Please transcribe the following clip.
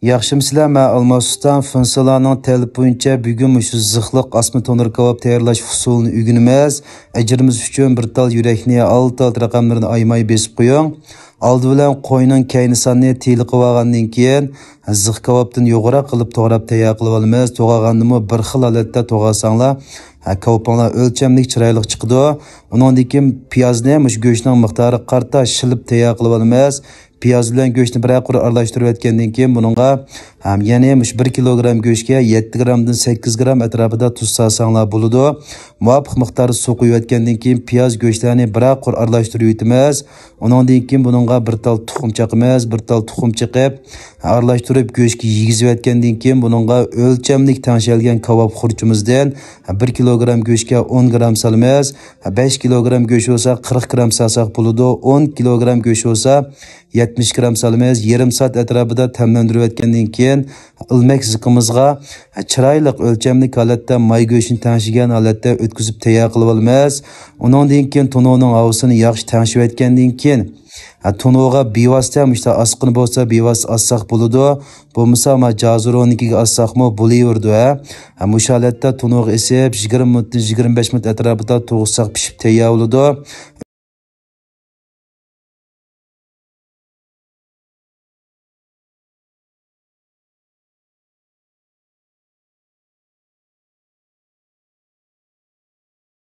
Yaxşımsizlar, men Almazsustan Fınsalarning talab bo'yicha bugun shu ziqliq asma tonir kebab tayyorlash usulini o'rganamiz. Ajrimiz uchun bir tal yurakni 6 raqamlarini aymay besib qo'ying. Oldi bilan qo'yning kaynisonni teli qilib olgandan keyin ziq kebabdan yo'g'roq qilib to'g'rab tayyor qilib olamiz. To'g'ragandimi bir xil holatda to'g'rasanglar, kebablar o'lchamlik chiroyli chiqadi. Undan keyin piyozni, mush go'shtning miqdori qarta shilib tayyor qilib olamiz. Piyoz bilan go'shtni bir qur aralashtirib etgandan keyin buningga ham yana 1 kilogram go'shtga 7 gramdan 8 gram atrofida tuz solsanglar bo'ladi. Muvofiq miqdorda suv quyib etgandan keyin piyoz go'shtlarni bir qur aralashtirib yutamiz. Undan keyin buningga bir tal tuxum chaqamiz, bir tal tuxum chiqib aralashtirib go'shtga yigizib etgandan keyin buningga o'lchamlik tangshalgan kebab xurchimizdan 1 kilogram go'shtga 10 gram solamiz. 5 kilogram go'sht bo'lsa 40 gram solsak bo'ladi. 10 kilogram go'sht bo'lsa 70 gram solamiz. Yarım soat atrofida tamlantirib etgandan keyin ilmak ziqimizga chiroyli o'lchamlik holatda may go'shtini tangshigan holatda o'tkazib tayyor qilib olamiz. Undan keyin to'noning havosini yaxshi tangshib etgandan keyin to'noga bevosita mushta asqini bo'lsa bevosita assak bo'ladi. Bo'lmasa ma jazuronikiga assaqmi bo'laverdi. Mush holatda to'noga esib 20 minut 25 minut atrofida to'g'risoq pishib tayyor bo'ladi.